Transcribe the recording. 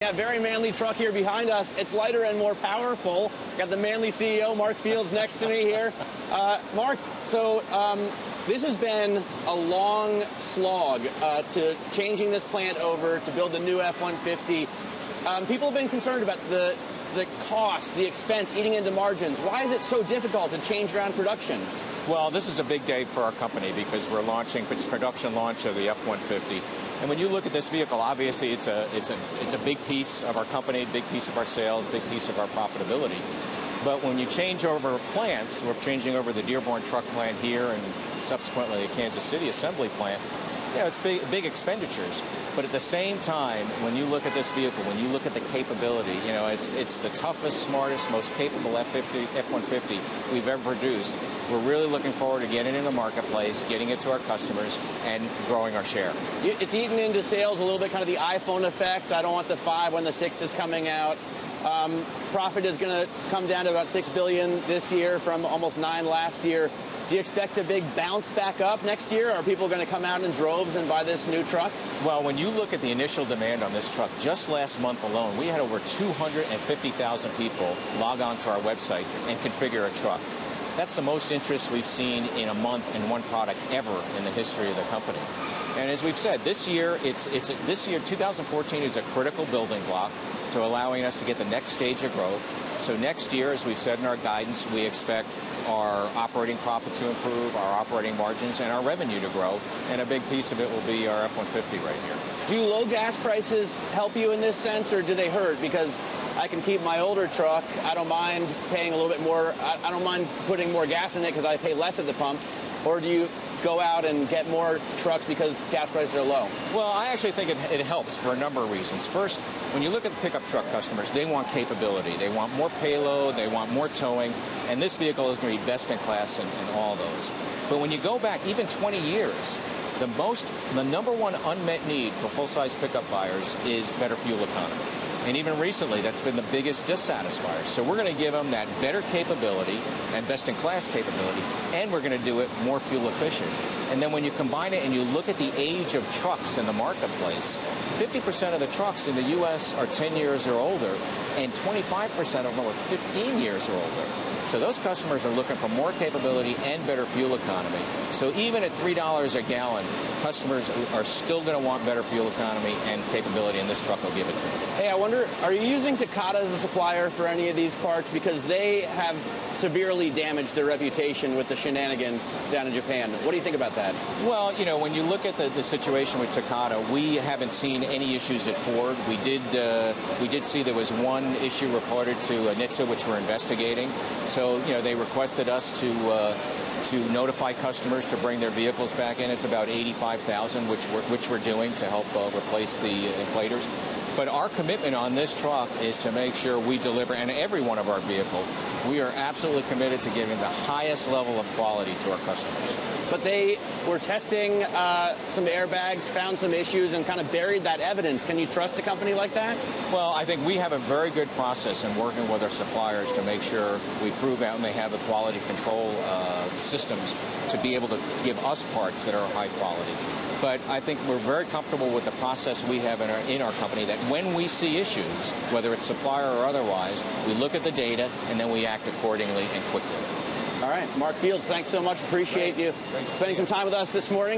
Yeah, very manly truck here behind us. It's lighter and more powerful. Got the manly CEO, Marc Fields, next to me here. Marc, so this has been a long slog to changing this plant over to build the new F-150. People have been concerned about the cost, the expense, eating into margins. Why is it so difficult to change around production? Well, this is a big day for our company because we're launching production launch of the F-150. And when you look at this vehicle, obviously it's a big piece of our company, big piece of our sales, big piece of our profitability. But when you change over plants, we're changing over the Dearborn truck plant here and subsequently the Kansas City assembly plant. Yeah, it's big expenditures. But at the same time, when you look at this vehicle, when you look at the capability, you know, it's the toughest, smartest, most capable F-150 we've ever produced. We're really looking forward to getting it in the marketplace, getting it to our customers, and growing our share. It's eaten into sales a little bit, kind of the iPhone effect. I don't want the 5 when the 6 is coming out. Profit is going to come down to about $6 billion this year from almost $9 billion last year. Do you expect a big bounce back up next year? Are people going to come out in droves and buy this new truck? Well, when you look at the initial demand on this truck, just last month alone, we had over 250,000 people log on to our website and configure a truck. That's the most interest we've seen in a month in one product ever in the history of the company. And as we've said, this year, 2014 is a critical building block to allowing us to get the next stage of growth. So next year, as we've said in our guidance, we expect our operating profit to improve, our operating margins, and our revenue to grow. And a big piece of it will be our F-150 right here. Do low gas prices help you in this sense, or do they hurt? Because I can keep my older truck. I don't mind paying a little bit more. I don't mind putting more gas in it because I pay less at the pump. Or do you go out and get more trucks because gas prices are low? Well, I actually think it helps for a number of reasons. First, when you look at the pickup truck customers, they want capability. They want more payload. They want more towing. And this vehicle is going to be best in class in all those. But when you go back even 20 years, the number one unmet need for full-size pickup buyers is better fuel economy. And even recently, that's been the biggest dissatisfier. So we're going to give them that better capability and best-in-class capability, and we're going to do it more fuel efficient. And then when you combine it and you look at the age of trucks in the marketplace, 50% of the trucks in the U.S. are 10 years or older, and 25% of them are 15 years or older. So those customers are looking for more capability and better fuel economy. So even at $3 a gallon, customers are still going to want better fuel economy and capability, and this truck will give it to them. Hey, I wonder, are you using TAKATA as a supplier for any of these parts? Because they have severely damaged their reputation with the shenanigans down in Japan. What do you think about that? Well, you know, when you look at the situation with TAKATA, we haven't seen any issues at Ford. We did see there was one issue reported to NHTSA, which we're investigating. So, you know, they requested us to notify customers to bring their vehicles back in. It's about 85,000, which we're doing to help replace the inflators. But our commitment on this truck is to make sure we deliver, and every one of our vehicles, we are absolutely committed to giving the highest level of quality to our customers. But they were testing some airbags, found some issues, and kind of buried that evidence. Can you trust a company like that? Well, I think we have a very good process in working with our suppliers to make sure we prove out and they have the quality control systems to be able to give us parts that are high quality. But I think we're very comfortable with the process we have in our company that when we see issues, whether it's supplier or otherwise, we look at the data and then we act accordingly and quickly. All right. Marc Fields, thanks so much. Appreciate you spending some time with us this morning.